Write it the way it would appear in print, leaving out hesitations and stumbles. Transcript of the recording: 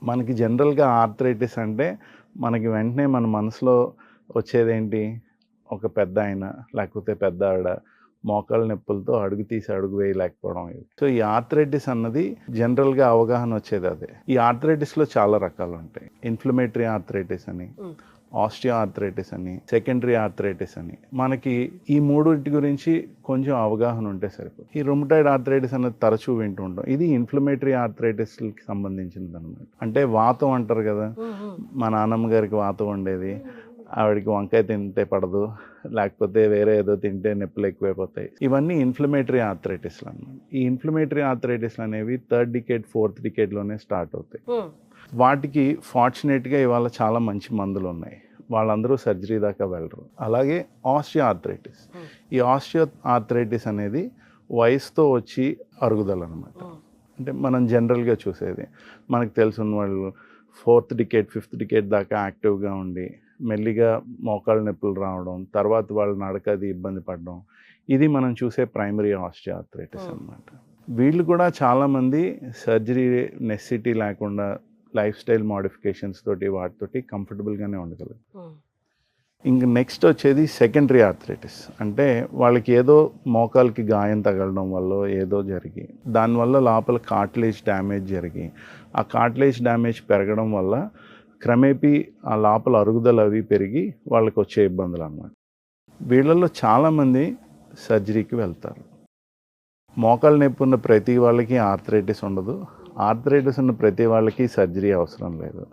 మనకి జనరల్‌గా ఆర్థరైటిస్ అంటే మనకి వెంటనే మన మనసులో వచ్చేదేంటి? ఒక పెద్దాయన, లేకపోతే పెద్దావిడ మోకాళ్ళ నొప్పులతో అడుగు తీసి అడుగు వేయలేకపోవడం ఇవి. సో, ఈ ఆర్థరైటిస్ అన్నది జనరల్‌గా అవగాహన వచ్చేదదే. ఈ ఆర్థరైటిస్‌లో చాలా రకాలుంటాయి. ఇన్‌ఫ్లమేటరీ ఆర్థరైటిస్ అని, హ్మ్. ఆస్టియో ఆర్థరైటిస్ అని, సెకండరీ ఆర్థరైటిస్ అని. మనకి ఈ మూడిటి గురించి కొంచెం అవగాహన ఉంటే సరిపోతుంది. ఈ రుమటాయిడ్ ఆర్థరైటిస్ అన్నది తరచూ వింటూ ఉంటాం. ఇది ఇన్‌ఫ్లమేటరీ ఆర్థరైటిస్‌లకి సంబంధించినదనమాట. అంటే వాతం అంటారు గదా! హ్మ్. హ్మ్. మా నాన్నమ్మ గారికి వాతం ఉండేది. ఆవిడకి వంకాయ తింటే పడదు. లేకపోతే వేరే ఏదో తింటే నొప్పులు ఎక్కువైపోతాయి. ఇవన్నీ ఇన్‌ఫ్లమేటరీ ఆర్థరైటిస్‌లన్నమాట. ఈ ఇన్‌ఫ్లమేటరీ ఆర్థరైటిస్‌లనేవి థర్డ్ డికేడ్, ఫోర్త్ డికేడ్‌లోనే స్టార్ట్ అవుతాయి. హ్మ్. వాటికి ఫార్చునేట్‌గా ఇవాళ చాలా మంచి మందులున్నాయి. వాళ్ళందరూ సర్జరీ దాకా వెళ్ళరు. అలాగే ఆస్టియో ఆర్థరైటిస్. హ్మ్. ఈ ఆస్టియో ఆర్థరైటిస్ అనేది వయసుతో వచ్చి అరుగుదలనమాట. హ్మ్. అంటే మనం జనరల్‌గా చూసేది. మనకు తెలిసిన వాళ్ళు ఫోర్త్ డికేడ్, ఫిఫ్త్ డికేడ్ దాకా యాక్టివ్‌గా ఉండి, మెల్లిగా మోకాళ్ళ నొప్పులు రావడం, తర్వాత వాళ్ళు నడక అది ఇబ్బంది పడడం. ఇది మనం చూసే ప్రైమరీ ఆస్టియో ఆర్థరైటిస్ హ్మ్. అనమాట. వీళ్ళు కూడా చాలామంది సర్జరీ నెసెసిటీ లేకుండా లైఫ్ స్టైల్ మోడిఫికేషన్స్ తోటి వాటితోటి కంఫర్టబుల్‌గానే ఉండగలరు. హ్మ్. ఇంక నెక్స్ట్ వచ్చేది సెకండరీ ఆర్థరైటిస్. అంటే వాళ్ళకి ఏదో మోకాలికి గాయం తగలడం వల్లో ఏదో జరిగి, దానివల్ల లోపల కార్టిలేజ్ డ్యామేజ్ జరిగి, ఆ కార్టిలేజ్ డ్యామేజ్ పెరగడం వల్ల క్రమేపీ ఆ లోపల అరుగుదల అవి పెరిగి వాళ్ళకొచ్చే ఇబ్బందులనమాట. వీళ్ళలో చాలామంది సర్జరీకి వెళ్తారు. మోకాలు నొప్పి ఉన్న ప్రతి వాళ్ళకి ఆర్థరైటిస్ ఉండదు. ఆర్థరైటిస్ ఉన్న ప్రతి వాళ్ళకి సర్జరీ అవసరం లేదు.